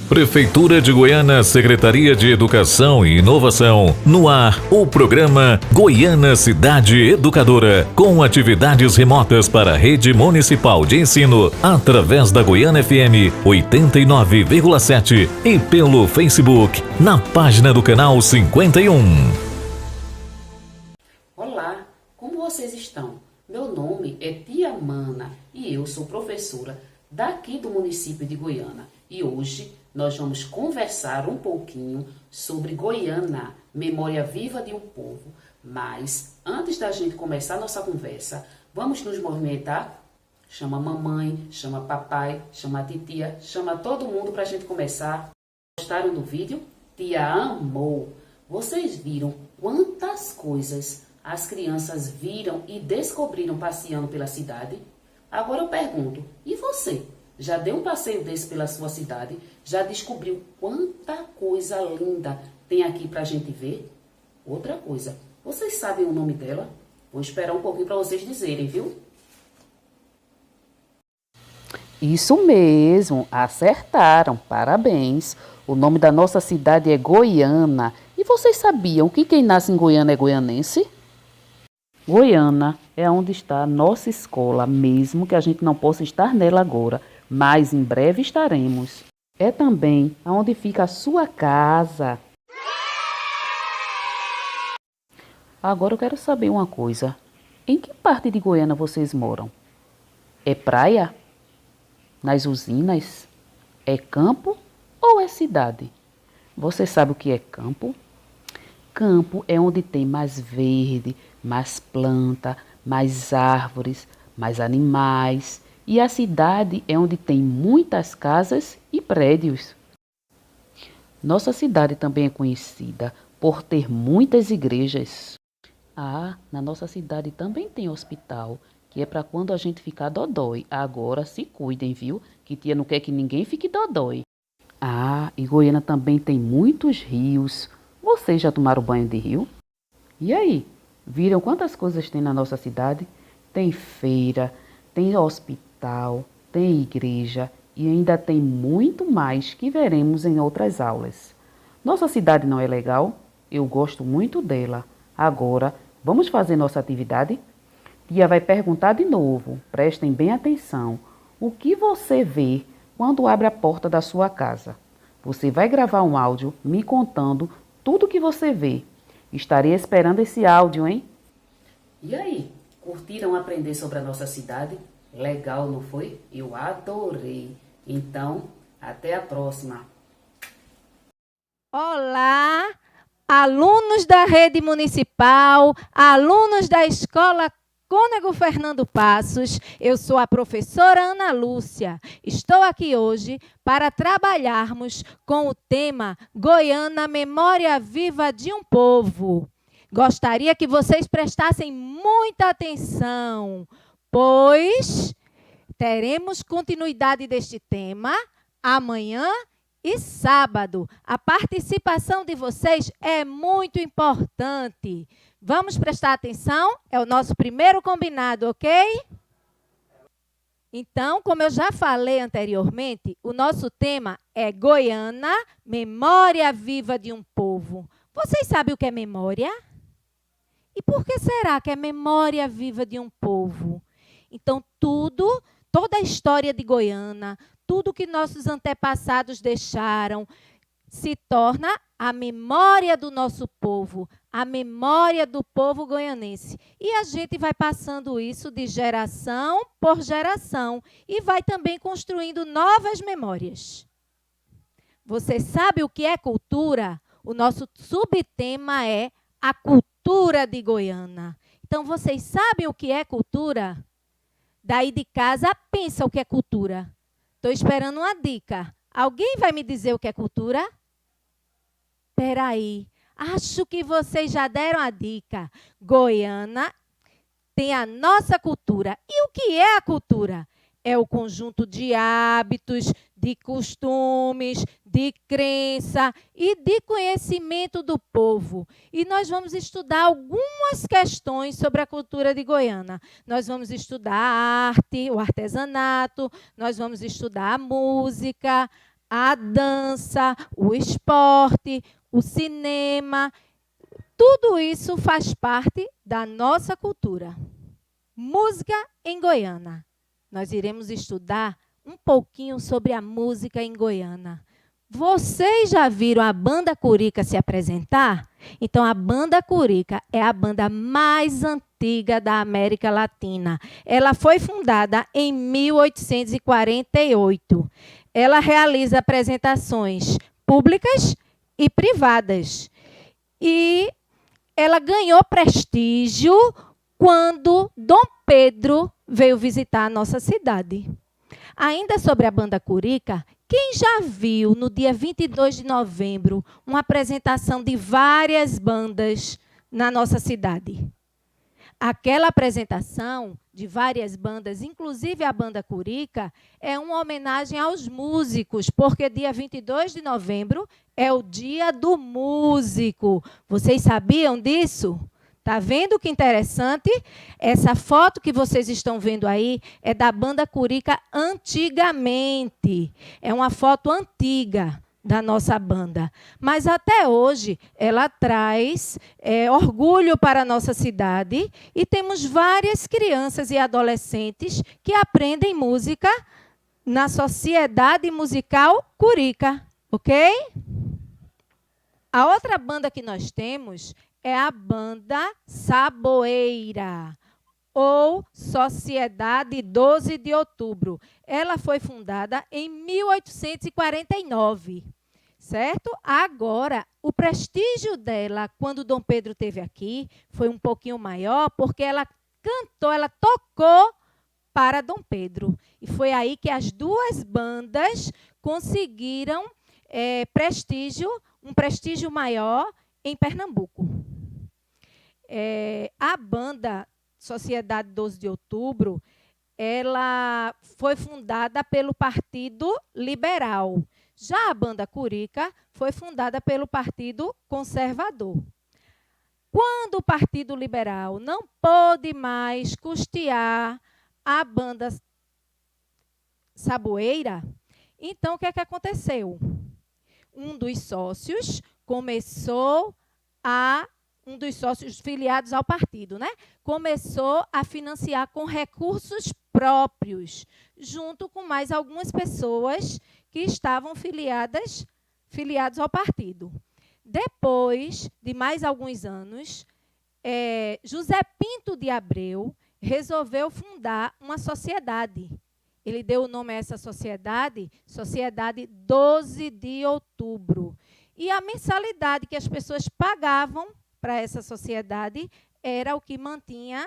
Prefeitura de Goiânia, Secretaria de Educação e Inovação. No ar, o programa Goiânia Cidade Educadora, com atividades remotas para a rede municipal de ensino, através da Goiânia FM 89,7 e pelo Facebook, na página do canal 51. Olá, como vocês estão? Meu nome é Tia Mana e eu sou professora daqui do município de Goiânia. E hoje nós vamos conversar um pouquinho sobre Goiânia, memória viva de um povo. Mas antes da gente começar a nossa conversa, vamos nos movimentar? Chama a mamãe, chama papai, chama a titia, chama todo mundo para a gente começar. Gostaram do vídeo? Tia amou! Vocês viram quantas coisas as crianças viram e descobriram passeando pela cidade? Agora eu pergunto, e você? Já deu um passeio desse pela sua cidade? Já descobriu quanta coisa linda tem aqui pra gente ver? Outra coisa, vocês sabem o nome dela? Vou esperar um pouquinho para vocês dizerem, viu? Isso mesmo, acertaram, parabéns. O nome da nossa cidade é Goiânia. E vocês sabiam que quem nasce em Goiânia é goianense? Goiânia é onde está a nossa escola, mesmo que a gente não possa estar nela agora, mas em breve estaremos. É também onde fica a sua casa. Agora eu quero saber uma coisa. Em que parte de Goiânia vocês moram? É praia? Nas usinas? É campo ou é cidade? Você sabe o que é campo? Campo é onde tem mais verde, mais planta, mais árvores, mais animais. E a cidade é onde tem muitas casas e prédios. Nossa cidade também é conhecida por ter muitas igrejas. Na nossa cidade também tem hospital, que é para quando a gente ficar dodói. Agora se cuidem, viu? Que tia não quer que ninguém fique dodói. E Goiânia também tem muitos rios. Vocês já tomaram banho de rio? E aí, viram quantas coisas tem na nossa cidade? Tem feira, tem hospital, tem igreja e ainda tem muito mais que veremos em outras aulas. Nossa cidade não é legal? Eu gosto muito dela. Agora, vamos fazer nossa atividade? Tia vai perguntar de novo, prestem bem atenção. O que você vê quando abre a porta da sua casa? Você vai gravar um áudio me contando tudo o que você vê. Estarei esperando esse áudio, hein? E aí, curtiram aprender sobre a nossa cidade? Legal, não foi? Eu adorei. Então, até a próxima. Olá, alunos da rede municipal, alunos da escola Cônego Fernando Passos. Eu sou a professora Ana Lúcia. Estou aqui hoje para trabalharmos com o tema Goiânia, memória viva de um povo. Gostaria que vocês prestassem muita atenção, pois teremos continuidade deste tema amanhã e sábado. A participação de vocês é muito importante. Vamos prestar atenção? É o nosso primeiro combinado, ok? Então, como eu já falei anteriormente, o nosso tema é Goiânia, memória viva de um povo. Vocês sabem o que é memória? E por que será que é memória viva de um povo? Então, toda a história de Goiânia, tudo que nossos antepassados deixaram, se torna a memória do nosso povo, a memória do povo goianense. E a gente vai passando isso de geração por geração e vai também construindo novas memórias. Você sabe o que é cultura? O nosso subtema é a cultura de Goiânia. Então, vocês sabem o que é cultura? Daí de casa, pensa o que é cultura. Estou esperando uma dica. Alguém vai me dizer o que é cultura? Espera aí. Acho que vocês já deram a dica. Goiânia tem a nossa cultura. E o que é a cultura? É o conjunto de hábitos, de costumes, de crença e de conhecimento do povo. E nós vamos estudar algumas questões sobre a cultura de Goiânia. Nós vamos estudar a arte, o artesanato, nós vamos estudar a música, a dança, o esporte, o cinema, tudo isso faz parte da nossa cultura. Música em Goiânia. Nós iremos estudar um pouquinho sobre a música em Goiânia. Vocês já viram a Banda Curica se apresentar? Então, a Banda Curica é a banda mais antiga da América Latina. Ela foi fundada em 1848. Ela realiza apresentações públicas e privadas. E ela ganhou prestígio quando Dom Pedro veio visitar a nossa cidade. Ainda sobre a Banda Curica, quem já viu no dia 22 de novembro uma apresentação de várias bandas na nossa cidade? Aquela apresentação de várias bandas, inclusive a Banda Curica, é uma homenagem aos músicos, porque dia 22 de novembro é o dia do músico. Vocês sabiam disso? Está vendo que interessante? Essa foto que vocês estão vendo aí é da Banda Curica antigamente. É uma foto antiga da nossa banda. Mas até hoje ela traz orgulho para a nossa cidade e temos várias crianças e adolescentes que aprendem música na Sociedade Musical Curica, ok? A outra banda que nós temos é a Banda Saboeira, ou Sociedade 12 de Outubro. Ela foi fundada em 1849, certo? Agora, o prestígio dela, quando Dom Pedro esteve aqui, foi um pouquinho maior, porque ela cantou, ela tocou para Dom Pedro. E foi aí que as duas bandas conseguiram um prestígio maior em Pernambuco. A banda Sociedade 12 de Outubro, ela foi fundada pelo Partido Liberal. Já a Banda Curica foi fundada pelo Partido Conservador. Quando o Partido Liberal não pôde mais custear a Banda Saboeira, então o que é que aconteceu? Um dos sócios filiados ao partido, né? Começou a financiar com recursos próprios, junto com mais algumas pessoas que estavam filiados ao partido. Depois de mais alguns anos, José Pinto de Abreu resolveu fundar uma sociedade. Ele deu o nome a essa sociedade, Sociedade 12 de Outubro. E a mensalidade que as pessoas pagavam para essa sociedade era o que mantinha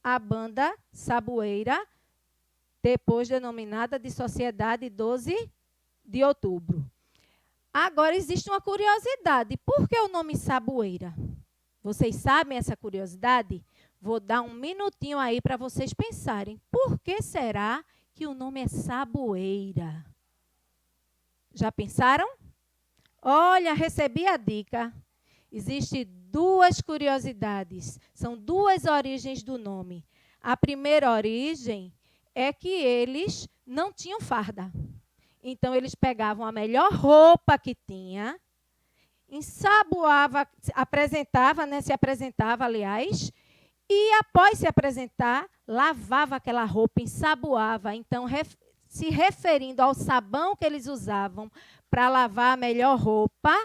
a Banda Saboeira, depois denominada de Sociedade 12 de Outubro. Agora, existe uma curiosidade. Por que o nome Saboeira? Vocês sabem essa curiosidade? Vou dar um minutinho aí para vocês pensarem. Por que será que o nome é Saboeira? Já pensaram? Olha, recebi a dica. Existem duas curiosidades. São duas origens do nome. A primeira origem é que eles não tinham farda. Então, eles pegavam a melhor roupa que tinha, ensaboava, se apresentava, aliás, e após se apresentar, lavava aquela roupa, ensaboava. Então, se referindo ao sabão que eles usavam para lavar a melhor roupa,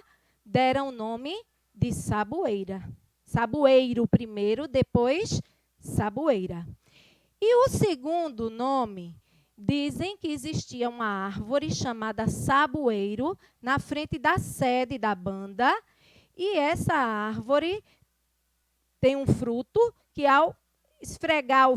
deram o nome de Saboeira. Saboeiro primeiro, depois Saboeira. E o segundo nome, dizem que existia uma árvore chamada saboeiro na frente da sede da banda, e essa árvore tem um fruto que, ao esfregar o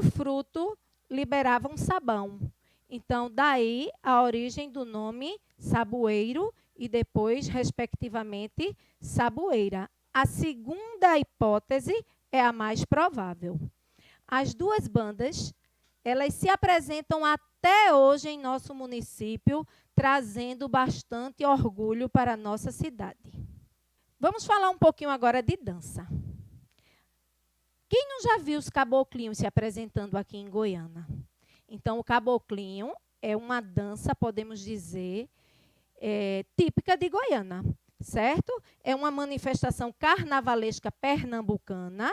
fruto liberava um sabão. Então, daí a origem do nome Saboeiro e depois, respectivamente, Saboeira. A segunda hipótese é a mais provável. As duas bandas, elas se apresentam até hoje em nosso município, trazendo bastante orgulho para a nossa cidade. Vamos falar um pouquinho agora de dança. Quem não já viu os caboclinhos se apresentando aqui em Goiânia? Então, o caboclinho é uma dança, podemos dizer, típica de Goiânia, certo? É uma manifestação carnavalesca pernambucana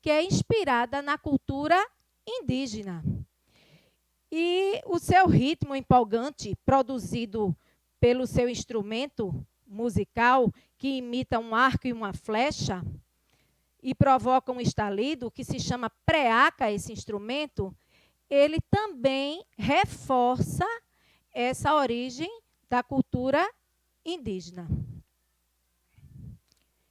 que é inspirada na cultura indígena. E o seu ritmo empolgante, produzido pelo seu instrumento musical, que imita um arco e uma flecha, e provoca um estalido, que se chama preaca, esse instrumento, ele também reforça essa origem da cultura indígena.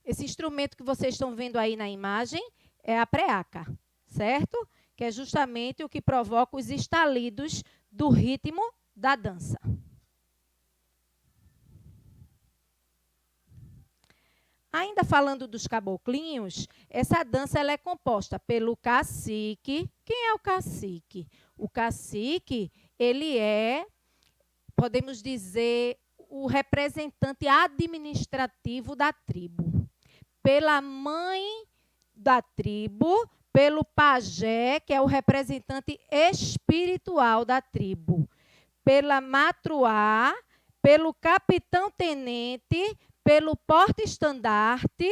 Esse instrumento que vocês estão vendo aí na imagem é a preaca, certo? Que é justamente o que provoca os estalidos do ritmo da dança. Ainda falando dos caboclinhos, essa dança ela é composta pelo cacique. Quem é o cacique? O cacique, ele é, podemos dizer, o representante administrativo da tribo. Pela mãe da tribo, pelo pajé, que é o representante espiritual da tribo, pela matruá, pelo capitão-tenente, pelo porta-estandarte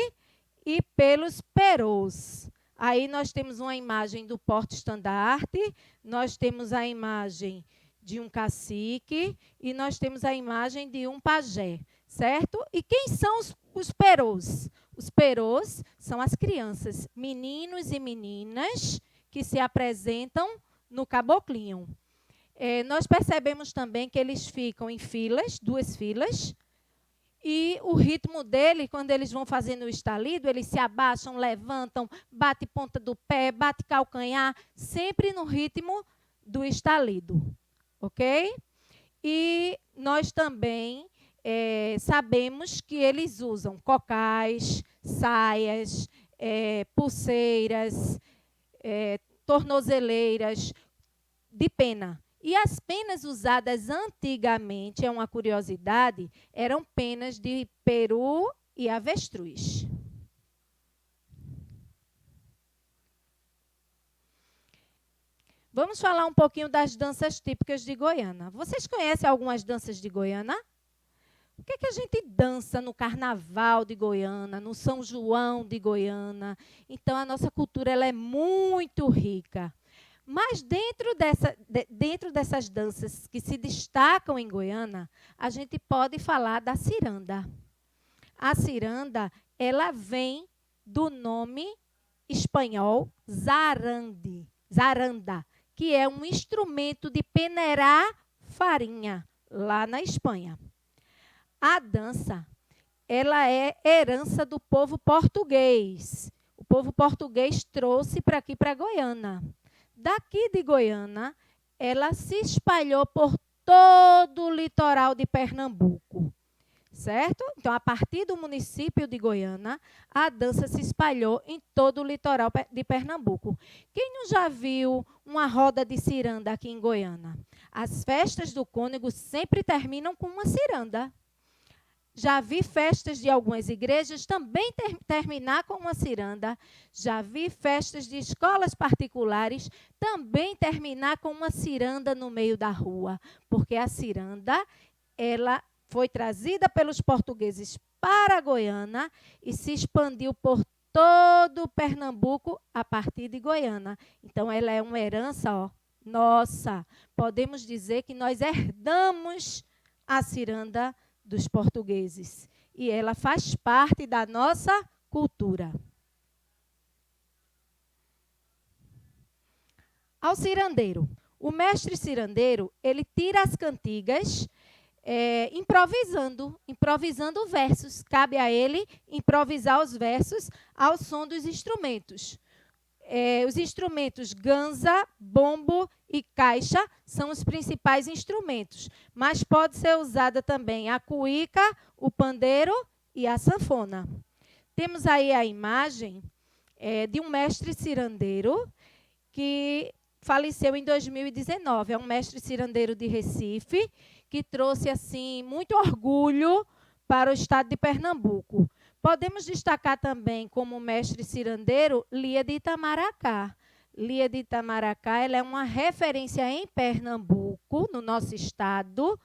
e pelos perus. Aí nós temos uma imagem do porta-estandarte, nós temos a imagem de um cacique e nós temos a imagem de um pajé, certo? E quem são os perus? Os perus são as crianças, meninos e meninas que se apresentam no caboclinho. Nós percebemos também que eles ficam em filas, 2 filas, e o ritmo dele, quando eles vão fazendo o estalido, eles se abaixam, levantam, bate ponta do pé, bate calcanhar, sempre no ritmo do estalido, ok? E nós também sabemos que eles usam cocais, saias, pulseiras, tornozeleiras de pena. E as penas usadas antigamente, é uma curiosidade, eram penas de peru e avestruz. Vamos falar um pouquinho das danças típicas de Goiânia. Vocês conhecem algumas danças de Goiânia? O que a gente dança no Carnaval de Goiânia, no São João de Goiânia? Então, a nossa cultura ela é muito rica. Mas dentro dessas danças que se destacam em Goiânia, a gente pode falar da ciranda. A ciranda, ela vem do nome espanhol zaranda, que é um instrumento de peneirar farinha, lá na Espanha. A dança, ela é herança do povo português. O povo português trouxe para aqui, para Goiânia. Daqui de Goiânia, ela se espalhou por todo o litoral de Pernambuco, certo? Então, a partir do município de Goiânia, a dança se espalhou em todo o litoral de Pernambuco. Quem não já viu uma roda de ciranda aqui em Goiânia? As festas do cônego sempre terminam com uma ciranda. Já vi festas de algumas igrejas também terminar com uma ciranda. Já vi festas de escolas particulares também terminar com uma ciranda no meio da rua. Porque a ciranda, ela foi trazida pelos portugueses para Goiânia e se expandiu por todo o Pernambuco a partir de Goiânia. Então, ela é uma herança nossa. Podemos dizer que nós herdamos a ciranda dos portugueses. E ela faz parte da nossa cultura. Ao cirandeiro. O mestre cirandeiro, ele tira as cantigas improvisando versos. Cabe a ele improvisar os versos ao som dos instrumentos. Os instrumentos ganza, bombo e caixa são os principais instrumentos, mas pode ser usada também a cuíca, o pandeiro e a sanfona. Temos aí a imagem de um mestre cirandeiro que faleceu em 2019. É um mestre cirandeiro de Recife que trouxe assim muito orgulho para o estado de Pernambuco. Podemos destacar também como mestre cirandeiro Lia de Itamaracá. Lia de Itamaracá ela é uma referência em Pernambuco Pernambuco, no nosso estado,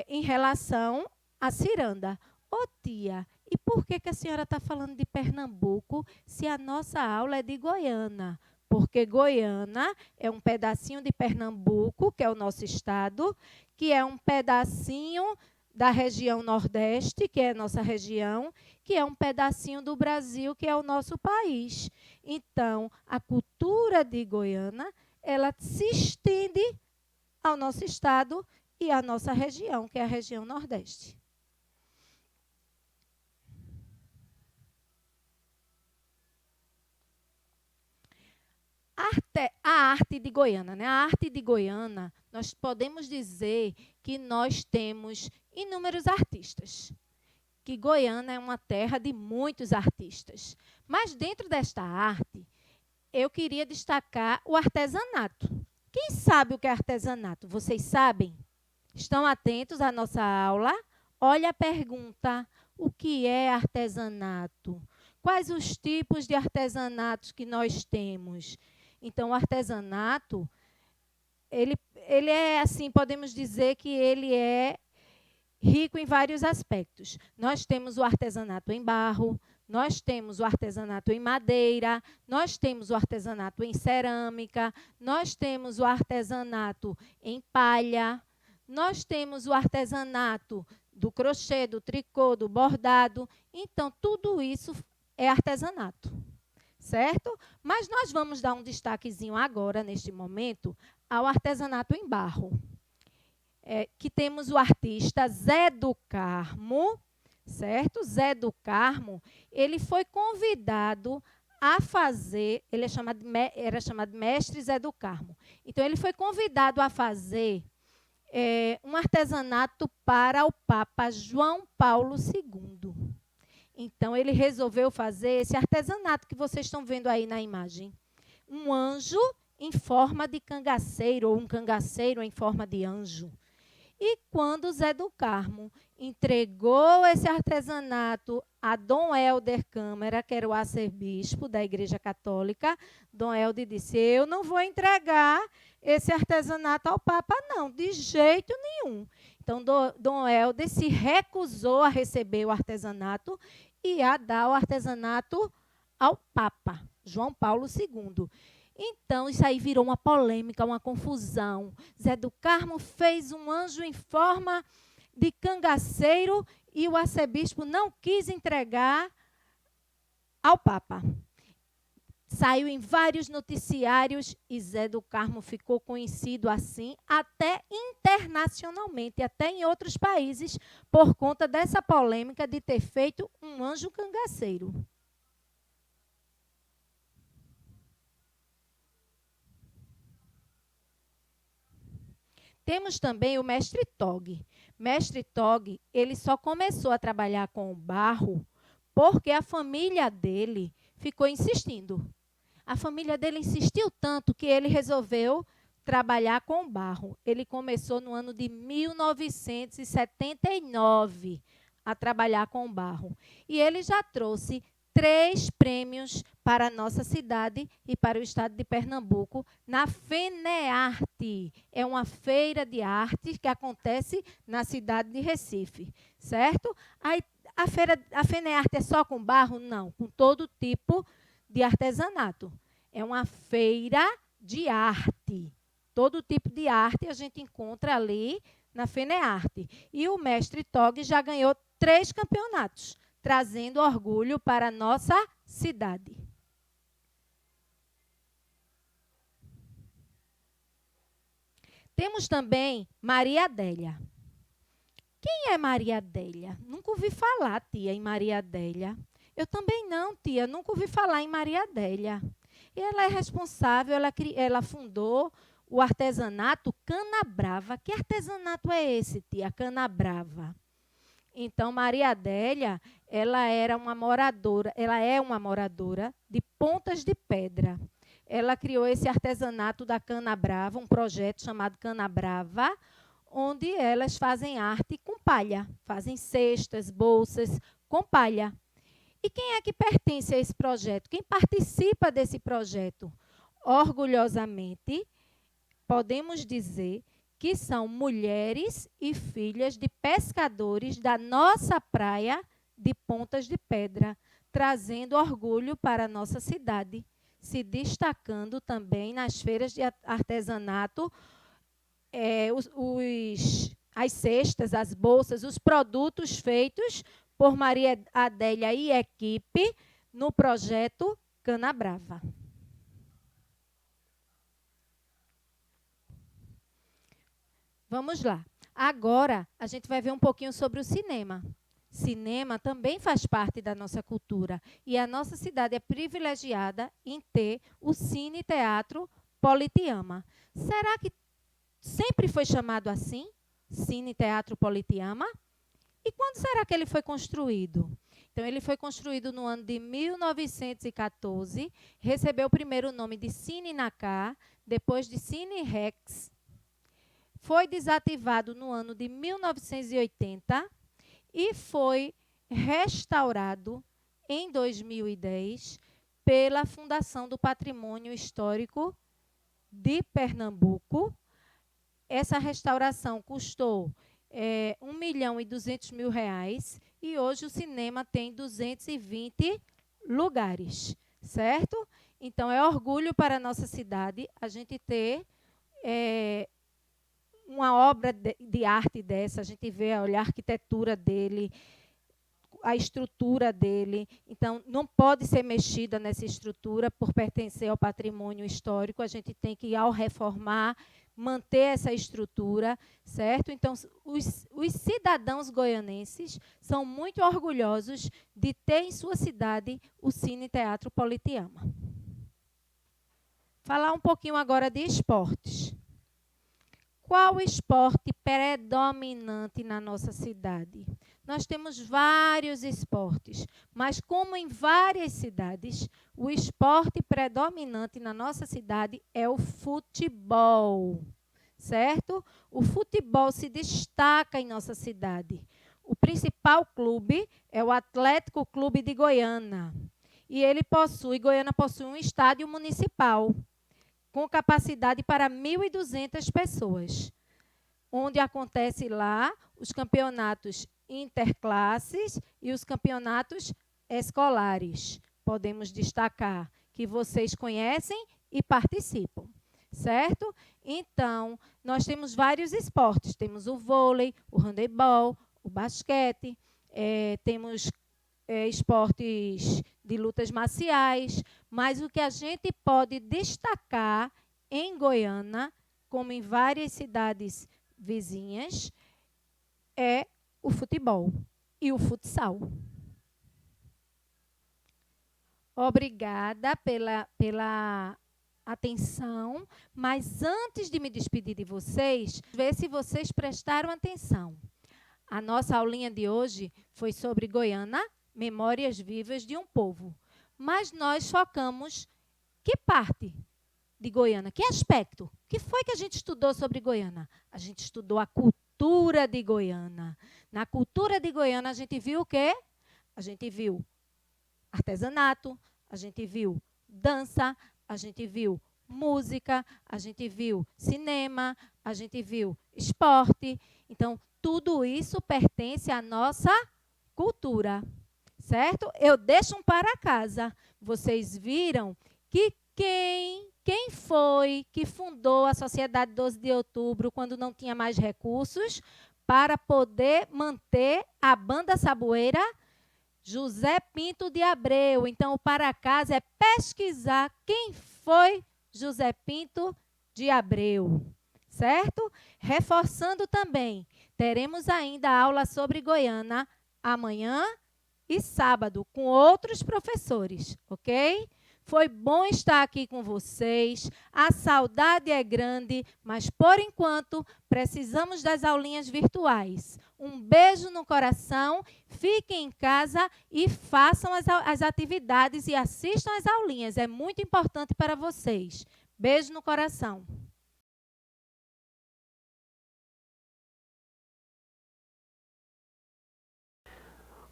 em relação à ciranda. Ô tia, e por que a senhora está falando de Pernambuco se a nossa aula é de Goiânia? Porque Goiânia é um pedacinho de Pernambuco, que é o nosso estado, que é um pedacinho da região Nordeste, que é a nossa região, que é um pedacinho do Brasil, que é o nosso país. Então, a cultura de Goiânia, ela se estende ao nosso estado e à nossa região, que é a região Nordeste. A arte de Goiânia, né? A arte de Goiânia, nós podemos dizer que nós temos inúmeros artistas, que Goiânia é uma terra de muitos artistas. Mas dentro desta arte, eu queria destacar o artesanato. Quem sabe o que é artesanato? Vocês sabem? Estão atentos à nossa aula? Olha a pergunta: o que é artesanato? Quais os tipos de artesanatos que nós temos? Então, o artesanato, ele é assim, podemos dizer que ele é rico em vários aspectos. Nós temos o artesanato em barro, nós temos o artesanato em madeira, nós temos o artesanato em cerâmica, nós temos o artesanato em palha, nós temos o artesanato do crochê, do tricô, do bordado. Então, tudo isso é artesanato, certo? Mas nós vamos dar um destaquezinho agora, neste momento, ao artesanato em barro. Que temos o artista Zé do Carmo, certo? Zé do Carmo, ele foi convidado a fazer, era chamado de Mestre Zé do Carmo. Então, ele foi convidado a fazer um artesanato para o Papa João Paulo II. Então, ele resolveu fazer esse artesanato que vocês estão vendo aí na imagem. Um anjo em forma de cangaceiro, ou um cangaceiro em forma de anjo. E quando Zé do Carmo entregou esse artesanato a Dom Helder Câmara, que era o arcebispo da Igreja Católica, Dom Helder disse: eu não vou entregar esse artesanato ao Papa, não, de jeito nenhum. Então, Dom Helder se recusou a receber o artesanato e a dar o artesanato ao Papa, João Paulo II. Então, isso aí virou uma polêmica, uma confusão. Zé do Carmo fez um anjo em forma de cangaceiro e o arcebispo não quis entregar ao Papa. Saiu em vários noticiários e Zé do Carmo ficou conhecido assim, até internacionalmente, até em outros países, por conta dessa polêmica de ter feito um anjo cangaceiro. Temos também o mestre Tog. Mestre Tog, ele só começou a trabalhar com o barro porque a família dele ficou insistindo. A família dele insistiu tanto que ele resolveu trabalhar com barro. Ele começou no ano de 1979 a trabalhar com barro. E ele já trouxe 3 prêmios para a nossa cidade e para o estado de Pernambuco na FENEARTE. É uma feira de arte que acontece na cidade de Recife, certo? A FENEARTE é só com barro? Não, com todo tipo de artesanato. É uma feira de arte. Todo tipo de arte a gente encontra ali na FENEARTE. E o mestre Tog já ganhou 3 campeonatos, trazendo orgulho para a nossa cidade. Temos também Maria Adélia. Quem é Maria Adélia? Nunca ouvi falar, tia, em Maria Adélia. Eu também não, tia, nunca ouvi falar em Maria Adélia. E ela é responsável, ela fundou o artesanato Canabrava. Que artesanato é esse, tia? Canabrava. Então, Maria Adélia, ela é uma moradora de Pontas de Pedra. Ela criou esse artesanato da Canabrava, um projeto chamado Canabrava, onde elas fazem arte com palha, fazem cestas, bolsas com palha. E quem é que pertence a esse projeto? Quem participa desse projeto? Orgulhosamente, podemos dizer que são mulheres e filhas de pescadores da nossa praia de Pontas de Pedra, trazendo orgulho para a nossa cidade, se destacando também nas feiras de artesanato, as cestas, as bolsas, os produtos feitos por Maria Adélia e equipe no projeto Cana Brava. Vamos lá. Agora, a gente vai ver um pouquinho sobre o cinema. Cinema também faz parte da nossa cultura. E a nossa cidade é privilegiada em ter o Cine Teatro Politeama. Será que sempre foi chamado assim? Cine Teatro Politeama? E quando será que ele foi construído? Então, ele foi construído no ano de 1914, recebeu primeiro o nome de Cine Nacá, depois de Cine Rex. Foi desativado no ano de 1980 e foi restaurado em 2010 pela Fundação do Patrimônio Histórico de Pernambuco. Essa restauração custou R$1.200.000 e hoje o cinema tem 220 lugares, certo? Então, é orgulho para a nossa cidade a gente ter uma obra de arte dessa, a gente vê, olha, a arquitetura dele, a estrutura dele. Então, não pode ser mexida nessa estrutura por pertencer ao patrimônio histórico. A gente tem que, ao reformar, manter essa estrutura, certo? Então, os cidadãos goianenses são muito orgulhosos de ter em sua cidade o Cine Teatro Politeama. Falar um pouquinho agora de esportes. Qual o esporte predominante na nossa cidade? Nós temos vários esportes, mas como em várias cidades, o esporte predominante na nossa cidade é o futebol, certo? O futebol se destaca em nossa cidade. O principal clube é o Atlético Clube de Goiânia. E Goiânia possui um estádio municipal, com capacidade para 1.200 pessoas, onde acontece lá os campeonatos interclasses e os campeonatos escolares. Podemos destacar que vocês conhecem e participam, certo? Então, nós temos vários esportes. Temos o vôlei, o handebol, o basquete, temos esportes de lutas marciais, mas o que a gente pode destacar em Goiânia, como em várias cidades vizinhas, é o futebol e o futsal. Obrigada pela atenção, mas antes de me despedir de vocês, ver se vocês prestaram atenção. A nossa aulinha de hoje foi sobre Goiânia, Memórias Vivas de um Povo. Mas nós focamos que parte de Goiânia, que aspecto? O que foi que a gente estudou sobre Goiânia? A gente estudou a cultura de Goiânia. Na cultura de Goiânia, a gente viu o quê? A gente viu artesanato, a gente viu dança, a gente viu música, a gente viu cinema, a gente viu esporte. Então, tudo isso pertence à nossa cultura. Certo? Eu deixo um para casa. Vocês viram que quem foi que fundou a Sociedade 12 de Outubro quando não tinha mais recursos para poder manter a banda saboeira? José Pinto de Abreu. Então, o para casa é pesquisar quem foi José Pinto de Abreu. Certo? Reforçando também, teremos ainda aula sobre Goiânia amanhã e sábado, com outros professores, ok? Foi bom estar aqui com vocês. A saudade é grande, mas, por enquanto, precisamos das aulinhas virtuais. Um beijo no coração, fiquem em casa e façam as atividades e assistam às aulinhas. É muito importante para vocês. Beijo no coração.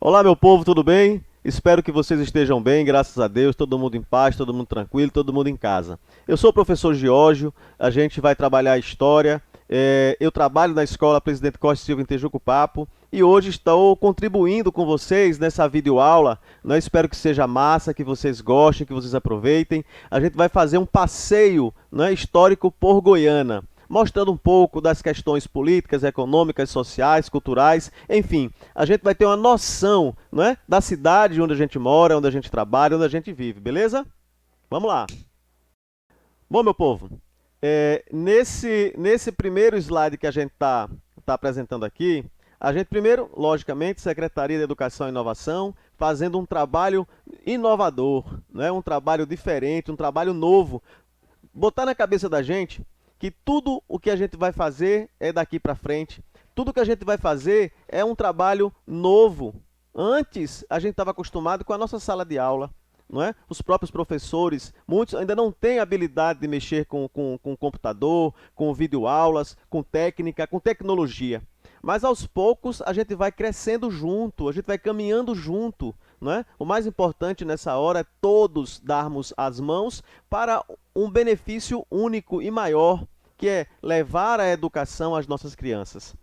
Olá, meu povo, tudo bem? Espero que vocês estejam bem, graças a Deus, todo mundo em paz, todo mundo tranquilo, todo mundo em casa. Eu sou o professor Giorgio, a gente vai trabalhar a história. Eu trabalho na escola Presidente Costa e Silva em Tejuco-Papo e hoje estou contribuindo com vocês nessa videoaula. Espero que seja massa, que vocês gostem, que vocês aproveitem. A gente vai fazer um passeio, histórico por Goiânia, mostrando um pouco das questões políticas, econômicas, sociais, culturais, enfim, a gente vai ter uma noção, da cidade onde a gente mora, onde a gente trabalha, onde a gente vive, beleza? Vamos lá. Bom, meu povo, nesse primeiro slide que a gente tá apresentando aqui, a gente primeiro, logicamente, Secretaria de Educação e Inovação, fazendo um trabalho inovador, um trabalho diferente, um trabalho novo, botar na cabeça da gente que tudo o que a gente vai fazer é daqui para frente. Tudo que a gente vai fazer é um trabalho novo. Antes, a gente estava acostumado com a nossa sala de aula, Os próprios professores, muitos ainda não têm habilidade de mexer com computador, com videoaulas, com técnica, com tecnologia. Mas aos poucos a gente vai crescendo junto, a gente vai caminhando junto. O mais importante nessa hora é todos darmos as mãos para um benefício único e maior, que é levar a educação às nossas crianças.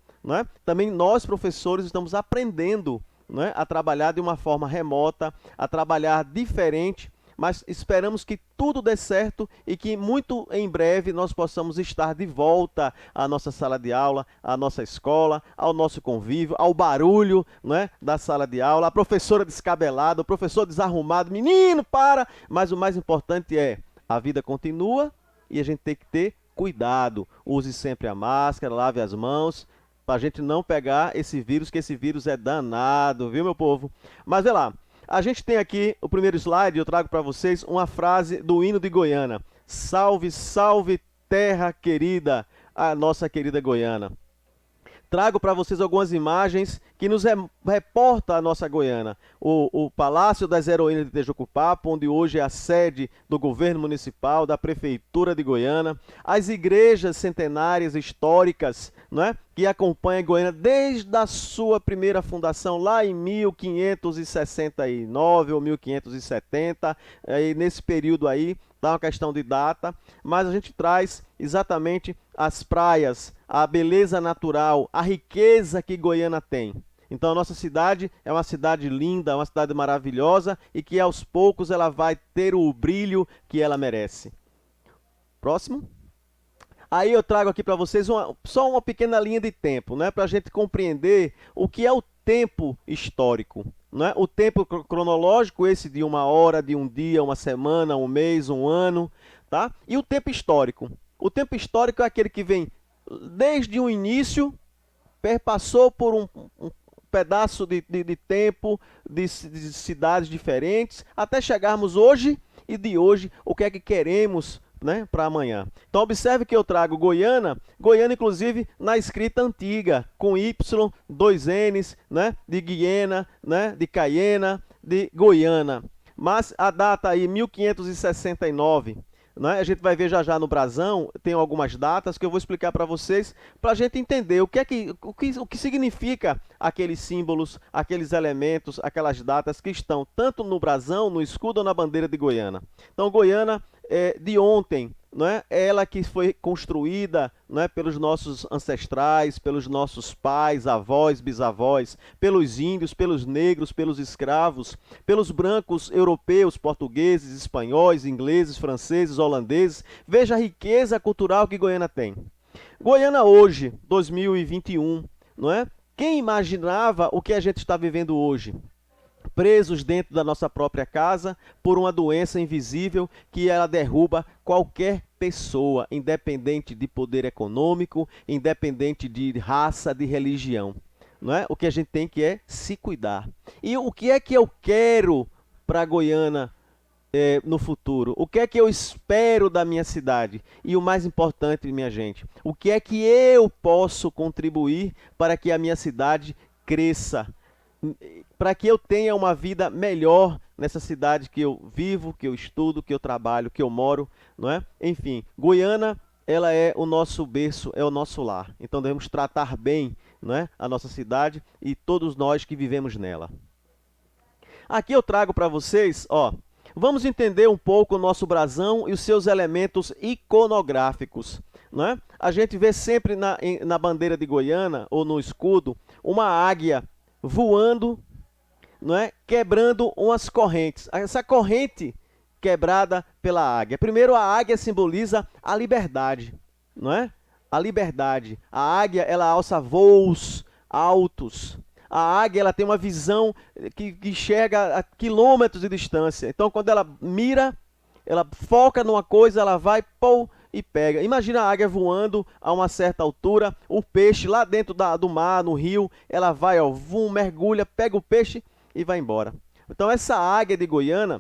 Também nós, professores, estamos aprendendo a trabalhar de uma forma remota, a trabalhar diferente, mas esperamos que tudo dê certo e que muito em breve nós possamos estar de volta à nossa sala de aula, à nossa escola, ao nosso convívio, ao barulho da sala de aula, a professora descabelada, o professor desarrumado, menino, para! Mas o mais importante é, a vida continua e a gente tem que ter cuidado. Use sempre a máscara, lave as mãos, para a gente não pegar esse vírus, que esse vírus é danado, viu, meu povo? Mas vê lá. A gente tem aqui o primeiro slide, eu trago para vocês uma frase do hino de Goiânia. Salve, salve, terra querida, a nossa querida Goiânia. Trago para vocês algumas imagens que nos reporta a nossa Goiânia. O Palácio das Heroínas de Tejuco-Papo, onde hoje é a sede do governo municipal, da Prefeitura de Goiânia. As igrejas centenárias históricas, que acompanham Goiânia desde a sua primeira fundação, lá em 1569 ou 1570, nesse período aí, dá uma questão de data, mas a gente traz exatamente as praias, a beleza natural, a riqueza que Goiânia tem. Então a nossa cidade é uma cidade linda, uma cidade maravilhosa e que aos poucos ela vai ter o brilho que ela merece. Próximo. Aí eu trago aqui para vocês só uma pequena linha de tempo, para a gente compreender o que é o tempo histórico. O tempo cronológico, esse de uma hora, de um dia, uma semana, um mês, um ano, tá? E o tempo histórico. O tempo histórico é aquele que vem desde o início, perpassou por um pedaço de tempo, de cidades diferentes, até chegarmos hoje, e de hoje, o que é que queremos para amanhã. Então observe que eu trago Goiânia, inclusive na escrita antiga, com Y, 2 N's, de Guiena, de Caiena, de Goiânia. Mas a data aí, 1569, a gente vai ver já no brasão, tem algumas datas que eu vou explicar para vocês, para a gente entender o que significa aqueles símbolos, aqueles elementos, aquelas datas que estão tanto no brasão, no escudo ou na bandeira de Goiânia. Então Goiânia de ontem, é ela que foi construída pelos nossos ancestrais, pelos nossos pais, avós, bisavós, pelos índios, pelos negros, pelos escravos, pelos brancos europeus, portugueses, espanhóis, ingleses, franceses, holandeses. Veja a riqueza cultural que Goiânia tem. Goiânia hoje, 2021, Quem imaginava o que a gente está vivendo hoje? Presos dentro da nossa própria casa por uma doença invisível que ela derruba qualquer pessoa, independente de poder econômico, independente de raça, de religião. O que a gente tem que é se cuidar. E o que é que eu quero para Goiânia no futuro? O que é que eu espero da minha cidade? E o mais importante, minha gente, o que é que eu posso contribuir para que a minha cidade cresça? Para que eu tenha uma vida melhor nessa cidade que eu vivo, que eu estudo, que eu trabalho, que eu moro, Enfim, Goiânia, ela é o nosso berço, é o nosso lar. Então devemos tratar bem, a nossa cidade e todos nós que vivemos nela. Aqui eu trago para vocês, ó, vamos entender um pouco o nosso brasão e os seus elementos iconográficos. Né? A gente vê sempre na bandeira de Goiânia, ou no escudo, uma águia voando, não é? Quebrando umas correntes. Essa corrente quebrada pela águia. Primeiro, a águia simboliza a liberdade, não é? A liberdade. A águia, ela alça voos altos. A águia, ela tem uma visão que enxerga a quilômetros de distância. Então, quando ela mira, ela foca numa coisa, ela vai, pô, e pega. Imagina a águia voando a uma certa altura, o peixe lá dentro do mar, no rio, ela vai, ó, vum, mergulha, pega o peixe e vai embora. Então, essa águia de Goiânia,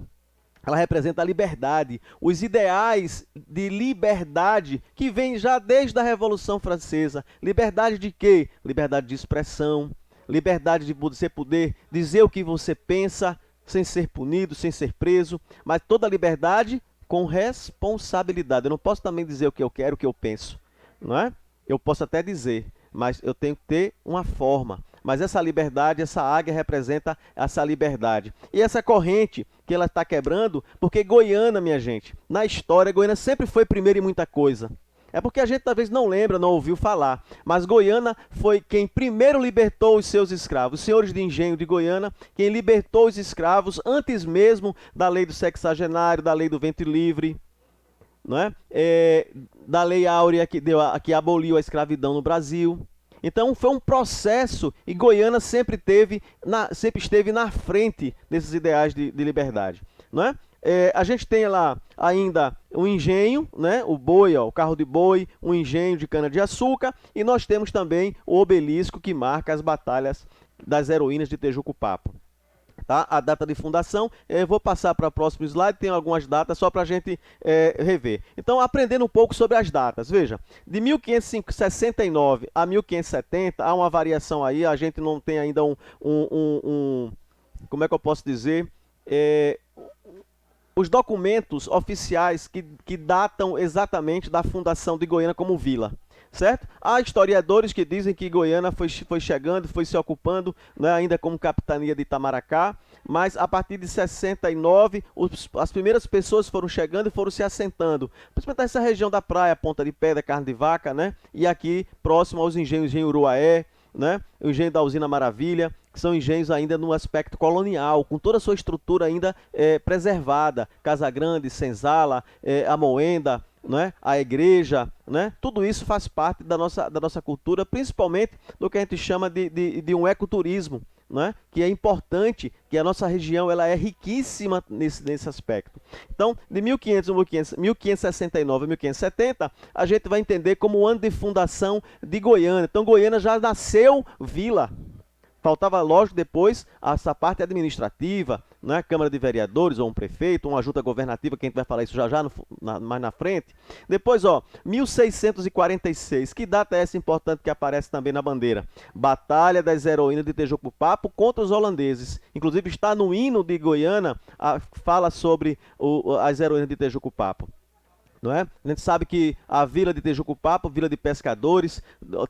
ela representa a liberdade, os ideais de liberdade que vem já desde a Revolução Francesa. Liberdade de quê? Liberdade de expressão, liberdade de você poder dizer o que você pensa, sem ser punido, sem ser preso, mas toda liberdade com responsabilidade. Eu não posso também dizer o que eu quero, o que eu penso, não é? Eu posso até dizer, mas eu tenho que ter uma forma. Mas essa liberdade, essa águia representa essa liberdade. E essa corrente que ela está quebrando, porque Goiânia, minha gente, na história, Goiânia sempre foi primeiro em muita coisa. É porque a gente talvez não lembra, não ouviu falar. Mas Goiânia foi quem primeiro libertou os seus escravos. Os senhores de engenho de Goiânia, quem libertou os escravos antes mesmo da lei do sexagenário, da lei do ventre livre, não é? Da lei áurea que aboliu a escravidão no Brasil. Então foi um processo e Goiânia sempre esteve na frente desses ideais de liberdade, não é? A gente tem lá ainda um engenho, né? O boi, ó, o carro de boi, um engenho de cana-de-açúcar, e nós temos também o obelisco que marca as batalhas das heroínas de Tejuco-Papo. Tá? A data de fundação, eu vou passar para o próximo slide, tem algumas datas só para a gente rever. Então, aprendendo um pouco sobre as datas, veja, de 1569 a 1570, há uma variação aí, a gente não tem ainda como é que eu posso dizer, os documentos oficiais que datam exatamente da fundação de Goiânia como vila. Certo? Há historiadores que dizem que Goiânia foi chegando, foi se ocupando, né, ainda como capitania de Itamaracá, mas a partir de 69, as primeiras pessoas foram chegando e foram se assentando, principalmente nessa região da praia, Ponta de Pedra, Carne de Vaca, né, e aqui próximo aos engenhos de Uruaé, né, o engenho da Usina Maravilha, que são engenhos ainda no aspecto colonial, com toda a sua estrutura ainda preservada, Casa Grande, Senzala, Amoenda, né? A igreja, né? Tudo isso faz parte da nossa cultura, principalmente do que a gente chama de um ecoturismo, né? Que é importante, que a nossa região ela é riquíssima nesse aspecto. Então, de 1569 a 1570, a gente vai entender como o ano de fundação de Goiânia. Então, Goiânia já nasceu vila. Faltava, lógico, depois essa parte administrativa, né? Câmara de Vereadores, ou um prefeito, uma junta governativa, que a gente vai falar isso já mais na frente. Depois, ó, 1646, que data é essa importante que aparece também na bandeira? Batalha das Heroínas de Tejuco-Papo contra os holandeses. Inclusive está no hino de Goiânia, fala sobre as Heroínas de Tejuco-Papo. Não é? A gente sabe que a vila de Tejuco-Papo, vila de pescadores,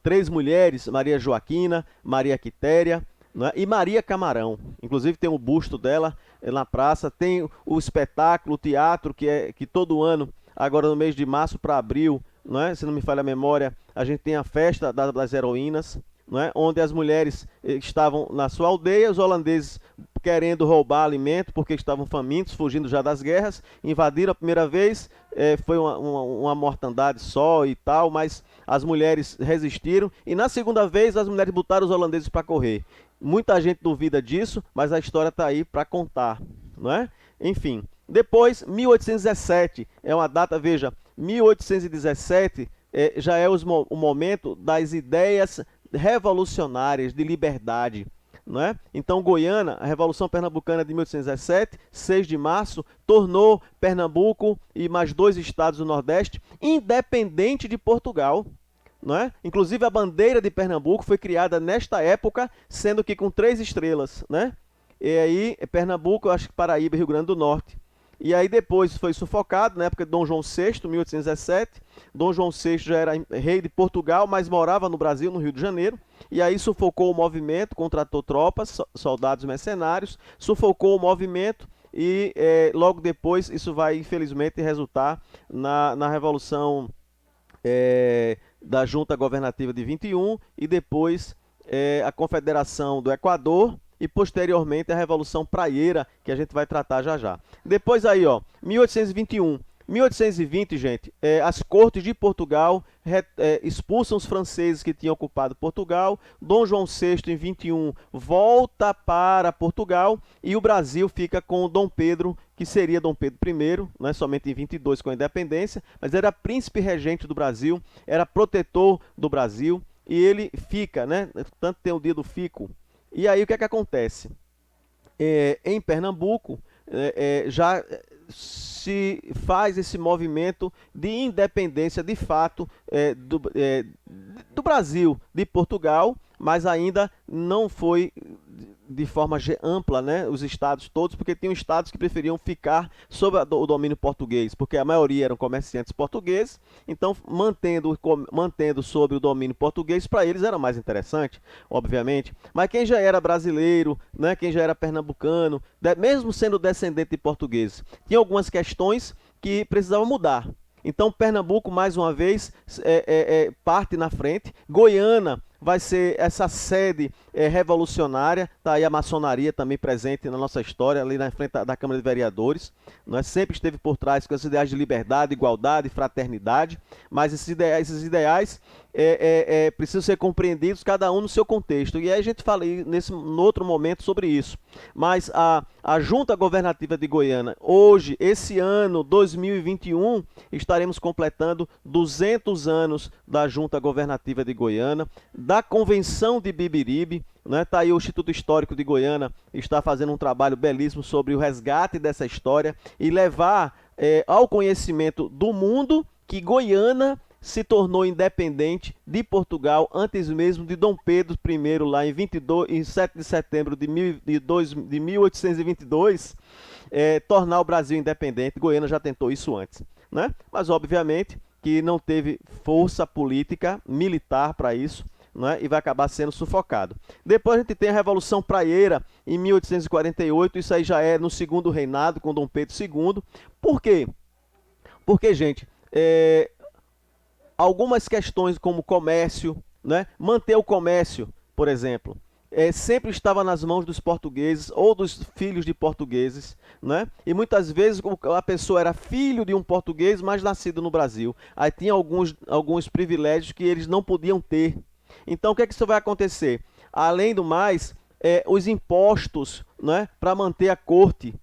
3 mulheres, Maria Joaquina, Maria Quitéria, não é? E Maria Camarão. Inclusive tem o busto dela na praça, tem o espetáculo, o teatro, que todo ano, agora no mês de março para abril, não é? Se não me falha a memória, a gente tem a festa das heroínas, não é? Onde as mulheres estavam na sua aldeia, os holandeses querendo roubar alimento, porque estavam famintos, fugindo já das guerras, invadiram a primeira vez, foi uma mortandade só e tal, mas as mulheres resistiram, e na segunda vez as mulheres botaram os holandeses para correr. Muita gente duvida disso, mas a história está aí para contar, não é? Enfim, depois, 1817, é uma data, veja, 1817 já é o momento das ideias revolucionárias de liberdade, não é? Então Goiânia, a Revolução Pernambucana de 1817, 6 de março, tornou Pernambuco e mais 2 estados do Nordeste independente de Portugal, não é? Inclusive a bandeira de Pernambuco foi criada nesta época, sendo que com 3 estrelas, né? E aí Pernambuco, eu acho que Paraíba e Rio Grande do Norte. E aí depois foi sufocado, na época de Dom João VI, 1817. Dom João VI já era rei de Portugal, mas morava no Brasil, no Rio de Janeiro. E aí sufocou o movimento, contratou tropas, soldados mercenários, sufocou o movimento e logo depois isso vai, infelizmente, resultar na Revolução da Junta Governativa de 21 e depois a Confederação do Equador e posteriormente a Revolução Praieira, que a gente vai tratar já já. Depois aí, ó, 1821. 1820, gente, as cortes de Portugal expulsam os franceses que tinham ocupado Portugal. Dom João VI, em 21, volta para Portugal e o Brasil fica com Dom Pedro, que seria Dom Pedro I, não é somente em 22 com a independência, mas era príncipe regente do Brasil, era protetor do Brasil e ele fica, né? Tanto tem o dia do fico. E aí o que é que acontece? Em Pernambuco já se faz esse movimento de independência de fato do Brasil, de Portugal, mas ainda não foi de forma ampla, né, os estados todos, porque tinham estados que preferiam ficar sob o domínio português, porque a maioria eram comerciantes portugueses, então mantendo sob o domínio português, para eles era mais interessante, obviamente. Mas quem já era brasileiro, né, quem já era pernambucano, mesmo sendo descendente de portugueses, tinha algumas questões que precisavam mudar. Então Pernambuco, mais uma vez, parte na frente. Goiânia vai ser essa sede revolucionária, tá aí a maçonaria também presente na nossa história, ali na frente da Câmara de Vereadores, nós sempre esteve por trás com os ideais de liberdade, igualdade, fraternidade, mas esses ideais precisam ser compreendidos, cada um no seu contexto, e aí a gente fala no outro momento sobre isso, mas a Junta Governativa de Goiânia, hoje, esse ano, 2021, estaremos completando 200 anos da Junta Governativa de Goiânia, da Convenção de Bibiribe, né? Tá aí o Instituto Histórico de Goiânia, está fazendo um trabalho belíssimo sobre o resgate dessa história e levar ao conhecimento do mundo que Goiânia se tornou independente de Portugal antes mesmo de Dom Pedro I, lá em 7 de setembro de 1822, tornar o Brasil independente. Goiânia já tentou isso antes, né? Mas obviamente que não teve força política, militar para isso, né, e vai acabar sendo sufocado. Depois a gente tem a Revolução Praieira, em 1848, isso aí já é no segundo reinado, com Dom Pedro II. Por quê? Porque, gente, algumas questões como comércio, né, manter o comércio, por exemplo, sempre estava nas mãos dos portugueses ou dos filhos de portugueses, né? E muitas vezes a pessoa era filho de um português, mas nascido no Brasil. Aí tinha alguns privilégios que eles não podiam ter. Então, o que é que isso vai acontecer? Além do mais, os impostos, né, para manter a corte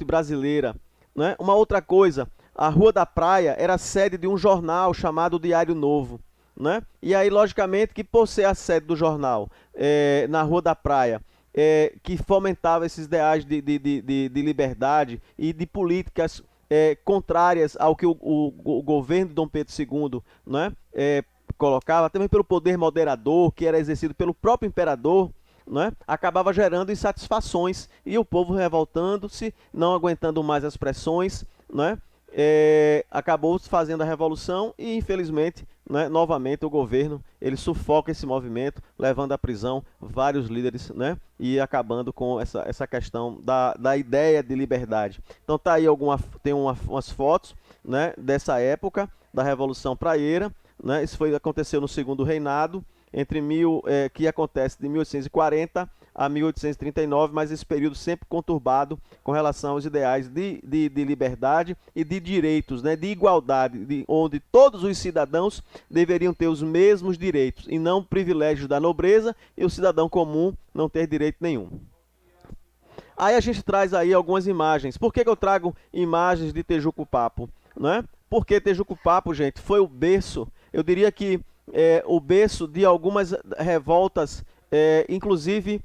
brasileira. Né? Uma outra coisa, a Rua da Praia era sede de um jornal chamado Diário Novo. Né? E aí, logicamente, que por ser a sede do jornal na Rua da Praia, que fomentava esses ideais de liberdade e de políticas contrárias ao que o governo de Dom Pedro II, né, colocava, também pelo poder moderador, que era exercido pelo próprio imperador, né, acabava gerando insatisfações e o povo revoltando-se, não aguentando mais as pressões, né, acabou fazendo a revolução e, infelizmente, né, novamente o governo ele sufoca esse movimento, levando à prisão vários líderes, né, e acabando com essa questão da ideia de liberdade. Então tá aí tem umas fotos, né, dessa época da Revolução Praieira, né, isso aconteceu no segundo reinado, que acontece de 1840 a 1839, mas esse período sempre conturbado com relação aos ideais de liberdade e de direitos, né, de igualdade, onde todos os cidadãos deveriam ter os mesmos direitos e não privilégios da nobreza e o cidadão comum não ter direito nenhum. Aí a gente traz aí algumas imagens. Por que eu trago imagens de Tejuco-Papo? Né? Porque Tejuco-Papo, gente, foi o berço, eu diria que o berço de algumas revoltas, inclusive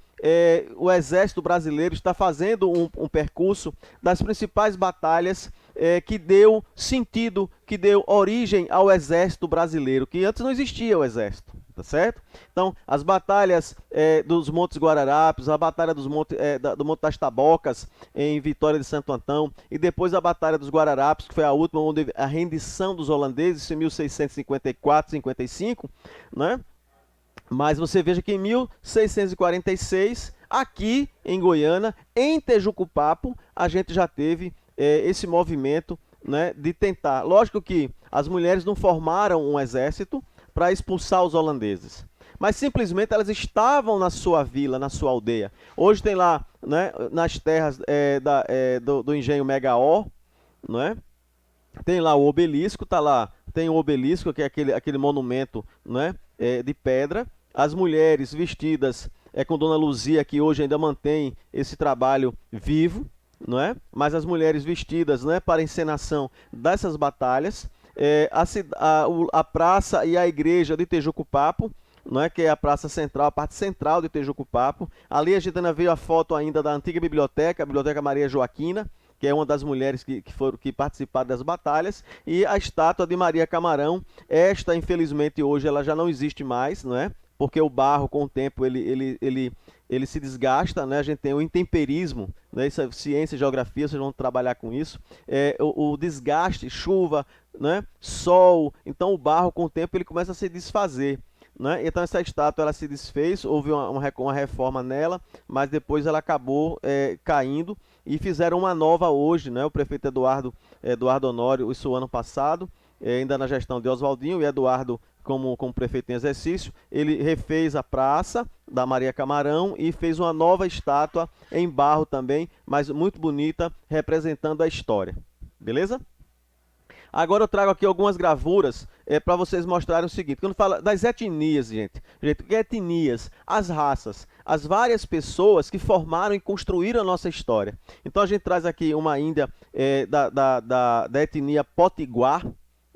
o Exército Brasileiro está fazendo um percurso das principais batalhas que deu sentido, que deu origem ao Exército Brasileiro, que antes não existia o Exército. tá certo? Então, as batalhas dos Montes Guararapes, a batalha do Monte das Tabocas, em Vitória de Santo Antão, e depois a batalha dos Guararapes, que foi a última, onde a rendição dos holandeses, em 1654, 55, né? Mas você veja que em 1646, aqui em Goiânia, em Tejucupapo, a gente já teve esse movimento, né, de tentar. Lógico que as mulheres não formaram um exército para expulsar os holandeses, mas simplesmente elas estavam na sua vila, na sua aldeia. Hoje tem lá, né, nas terras do engenho Megaó, né, tem lá o obelisco, tá lá, tem o obelisco, que é aquele monumento, né, de pedra. As mulheres vestidas com Dona Luzia, que hoje ainda mantém esse trabalho vivo, não é? Mas as mulheres vestidas, né, para a encenação dessas batalhas. A praça e a igreja de Tejucupapo, não é? Que é a praça central, a parte central de Tejucupapo. Ali a gente ainda vê a foto ainda da antiga biblioteca, a Biblioteca Maria Joaquina, que é uma das mulheres que participaram das batalhas, e a estátua de Maria Camarão. Esta, infelizmente, hoje ela já não existe mais, não é? Porque o barro, com o tempo, ele se desgasta, né? A gente tem o intemperismo, né? Isso é ciência e geografia, vocês vão trabalhar com isso. O desgaste, chuva, né? Sol, então o barro, com o tempo, ele começa a se desfazer, né? Então essa estátua ela se desfez, houve uma reforma nela, mas depois ela acabou caindo, e fizeram uma nova hoje, né? O prefeito Eduardo Honório, isso ano passado, ainda na gestão de Oswaldinho, e Eduardo como prefeito em exercício, ele refez a praça da Maria Camarão e fez uma nova estátua em barro também, mas muito bonita, representando a história. Beleza? Agora eu trago aqui algumas gravuras para vocês mostrarem o seguinte. Quando fala das etnias, gente, etnias, as raças, as várias pessoas que formaram e construíram a nossa história. Então a gente traz aqui uma Índia da etnia Potiguar,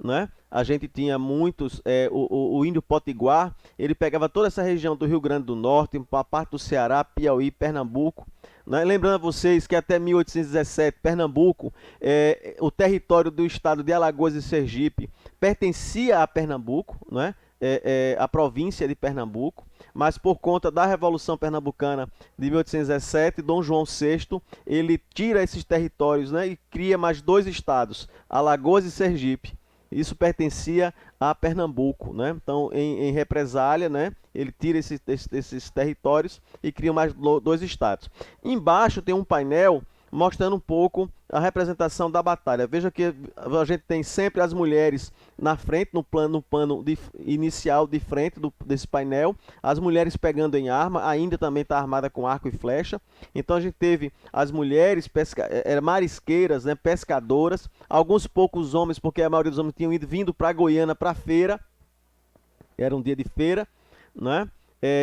né? A gente tinha muitos, o índio Potiguar, ele pegava toda essa região do Rio Grande do Norte, uma parte do Ceará, Piauí, Pernambuco, né? Lembrando a vocês que até 1817, Pernambuco, o território do estado de Alagoas e Sergipe, pertencia a Pernambuco, né? A província de Pernambuco, mas por conta da Revolução Pernambucana de 1817, Dom João VI, ele tira esses territórios, né? E cria mais 2 estados, Alagoas e Sergipe. Isso pertencia a Pernambuco, né? Então, em represália, né, ele tira esses territórios e cria mais 2 estados. Embaixo tem um painel mostrando um pouco a representação da batalha. Veja que a gente tem sempre as mulheres na frente, no plano inicial de frente desse painel, as mulheres pegando em arma, a Índia também está armada com arco e flecha. Então a gente teve as mulheres marisqueiras, né, pescadoras, alguns poucos homens, porque a maioria dos homens tinham vindo para Goiânia, para a feira, era um dia de feira, né?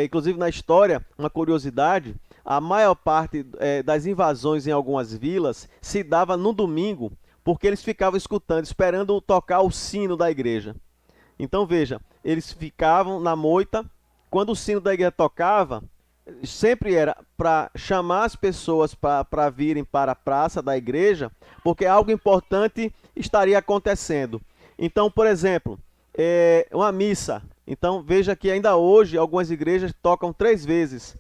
Inclusive na história, uma curiosidade, a maior parte das invasões em algumas vilas se dava no domingo, porque eles ficavam escutando, esperando tocar o sino da igreja. Então veja, eles ficavam na moita, quando o sino da igreja tocava, sempre era para chamar as pessoas para virem para a praça da igreja, porque algo importante estaria acontecendo. Então, por exemplo, uma missa. Então veja que ainda hoje algumas igrejas tocam 3 vezes.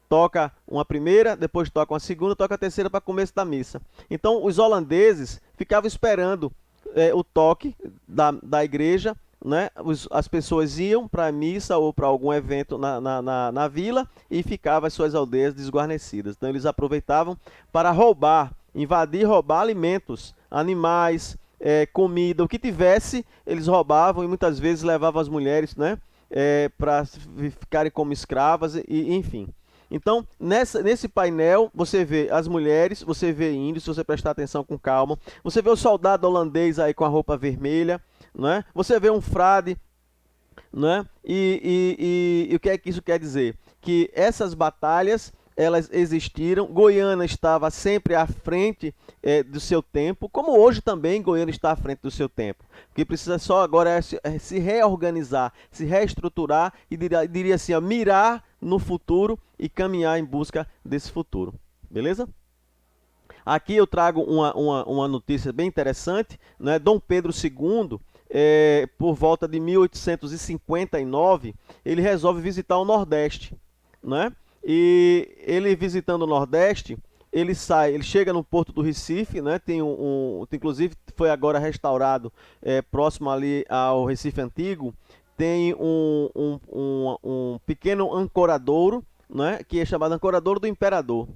Toca uma primeira, depois toca uma segunda, toca a terceira para o começo da missa. Então os holandeses ficavam esperando o toque da igreja, né? As pessoas iam para a missa ou para algum evento na vila e ficavam as suas aldeias desguarnecidas. Então eles aproveitavam para invadir e roubar alimentos, animais, comida, o que tivesse, eles roubavam e muitas vezes levavam as mulheres, né, para ficarem como escravas, e enfim. Então, nesse painel, você vê as mulheres, você vê índios, se você prestar atenção com calma, você vê o soldado holandês aí com a roupa vermelha, né? Você vê um frade, né? E o que é que isso quer dizer? Que essas batalhas, elas existiram, Goiânia estava sempre à frente do seu tempo, como hoje também Goiânia está à frente do seu tempo. O que precisa só agora é se reorganizar, se reestruturar e diria assim, mirar no futuro e caminhar em busca desse futuro. Beleza? Aqui eu trago uma notícia bem interessante, né? Dom Pedro II, por volta de 1859, ele resolve visitar o Nordeste, né? E ele visitando o Nordeste, ele chega no Porto do Recife, né? Inclusive foi agora restaurado, próximo ali ao Recife Antigo, tem um pequeno ancoradouro, né? Que é chamado Ancoradouro do Imperador,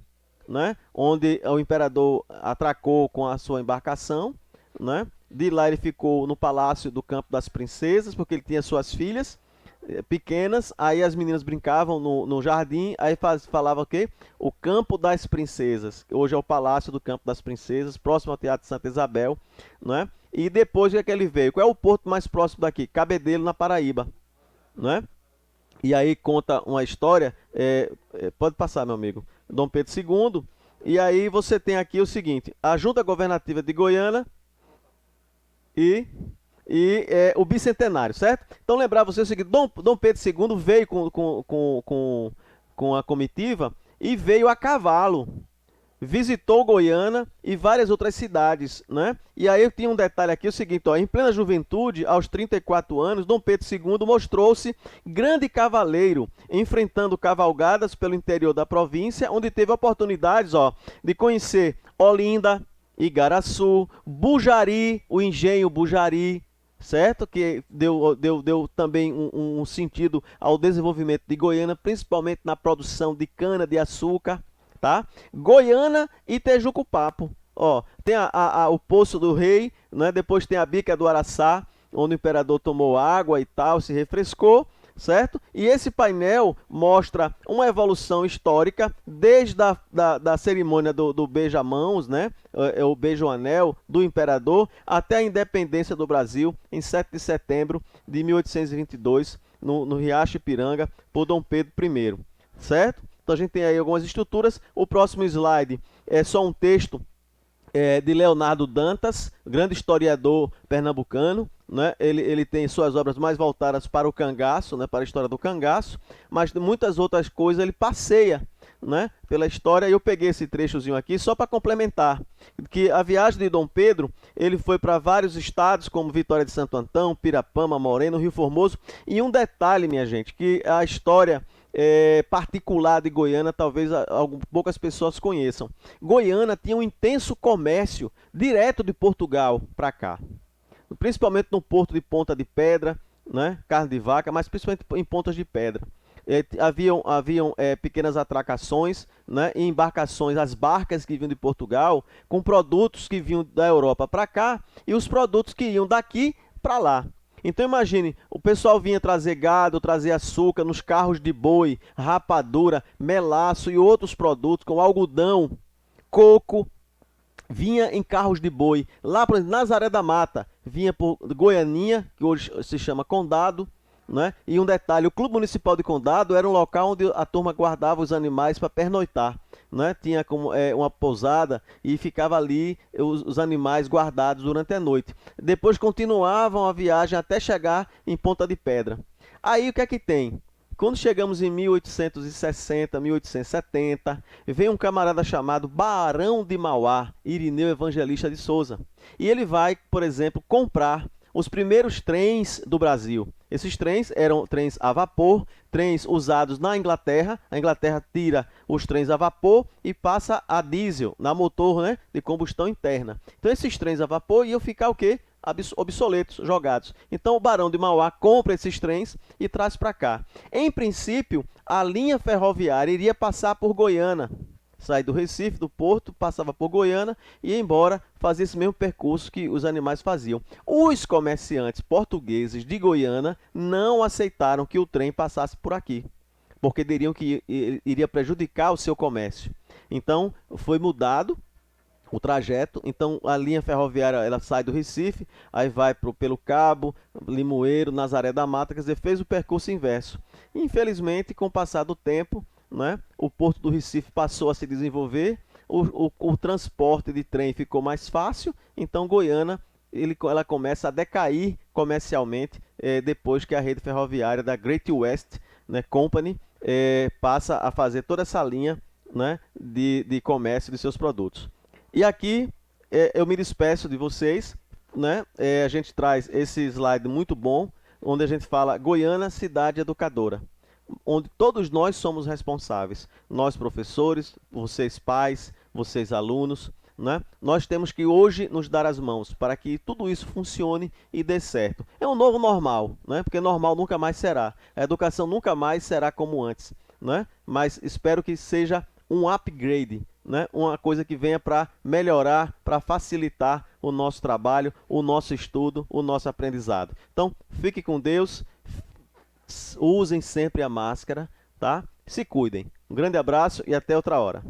né? Onde o imperador atracou com a sua embarcação, né? De lá ele ficou no Palácio do Campo das Princesas, porque ele tinha suas filhas pequenas, aí as meninas brincavam no jardim, aí falava o quê? O Campo das Princesas, que hoje é o Palácio do Campo das Princesas, próximo ao Teatro Santa Isabel, né? E depois o que é que ele veio? Qual é o porto mais próximo daqui? Cabedelo, na Paraíba, né? E aí conta uma história, pode passar, meu amigo, Dom Pedro II, e aí você tem aqui o seguinte: a Junta Governativa de Goiânia e o bicentenário, certo? Então lembrar você o seguinte: Dom Pedro II veio com a comitiva e veio a cavalo, visitou Goiânia e várias outras cidades, né? E aí eu tinha um detalhe aqui, o seguinte, ó: em plena juventude, aos 34 anos, Dom Pedro II mostrou-se grande cavaleiro, enfrentando cavalgadas pelo interior da província, onde teve oportunidades, ó, de conhecer Olinda, Igaraçu, Bujari, o engenho Bujari, certo? Que deu também um sentido ao desenvolvimento de Goiânia, principalmente na produção de cana-de-açúcar, tá? Goiânia e Tejuco-Papo. Ó, tem o Poço do Rei, né? Depois tem a Bica do Araçá, onde o imperador tomou água e tal, se refrescou, certo? E esse painel mostra uma evolução histórica desde da cerimônia do beija-mãos, né? O beijo-anel do imperador, até a independência do Brasil, em 7 de setembro de 1822, no Riacho Ipiranga, por Dom Pedro I, certo? Então a gente tem aí algumas estruturas. O próximo slide é só um texto de Leonardo Dantas, grande historiador pernambucano, né? Ele tem suas obras mais voltadas para o cangaço, né? Para a história do cangaço, mas muitas outras coisas ele passeia, né? Pela história. E eu peguei esse trechozinho aqui só para complementar, que a viagem de Dom Pedro, ele foi para vários estados, como Vitória de Santo Antão, Pirapama, Moreno, Rio Formoso. E um detalhe, minha gente, que a história particular de Goiânia, talvez poucas pessoas conheçam. Goiânia tinha um intenso comércio direto de Portugal para cá, principalmente no porto de Ponta de Pedra, né? Carne de vaca, mas principalmente em Pontas de Pedra. Haviam pequenas atracações, né? E embarcações, as barcas que vinham de Portugal, com produtos que vinham da Europa para cá e os produtos que iam daqui para lá. Então imagine, o pessoal vinha trazer gado, trazer açúcar nos carros de boi, rapadura, melaço e outros produtos, como algodão, coco, vinha em carros de boi. Lá, por exemplo, Nazaré da Mata, vinha por Goianinha, que hoje se chama Condado, né? E um detalhe: o Clube Municipal de Condado era um local onde a turma guardava os animais para pernoitar, né? Tinha como uma pousada e ficava ali os animais guardados durante a noite. Depois continuavam a viagem até chegar em Ponta de Pedra. Aí o que é que tem? Quando chegamos em 1860, 1870, vem um camarada chamado Barão de Mauá, Irineu Evangelista de Souza. E ele vai, por exemplo, comprar os primeiros trens do Brasil. Esses trens eram trens a vapor, trens usados na Inglaterra. A Inglaterra tira os trens a vapor e passa a diesel, na motor, né, de combustão interna. Então esses trens a vapor iam ficar o quê? Obsoletos, jogados. Então o Barão de Mauá compra esses trens e traz para cá. Em princípio, a linha ferroviária iria passar por Goiânia. Sair do Recife, do Porto, passava por Goiânia e ia embora, fazia esse mesmo percurso que os animais faziam. Os comerciantes portugueses de Goiânia não aceitaram que o trem passasse por aqui, porque diriam que iria prejudicar o seu comércio. Então foi mudado o trajeto. Então a linha ferroviária ela sai do Recife, aí vai pelo Cabo, Limoeiro, Nazaré da Mata, quer dizer, fez o percurso inverso. Infelizmente, com o passar do tempo, né, o Porto do Recife passou a se desenvolver, o transporte de trem ficou mais fácil, então Goiânia ela começa a decair comercialmente depois que a rede ferroviária da Great West, né, Company passa a fazer toda essa linha, né, de comércio de seus produtos. E aqui eu me despeço de vocês, né, a gente traz esse slide muito bom, onde a gente fala Goiânia, cidade educadora, onde todos nós somos responsáveis. Nós, professores, vocês pais, vocês alunos, né? Nós temos que hoje nos dar as mãos para que tudo isso funcione e dê certo. É um novo normal, né? Porque normal nunca mais será. A educação nunca mais será como antes, né? Mas espero que seja um upgrade, né? Uma coisa que venha para melhorar, para facilitar o nosso trabalho, o nosso estudo, o nosso aprendizado. Então, fique com Deus, usem sempre a máscara, tá? Se cuidem. Um grande abraço e até outra hora.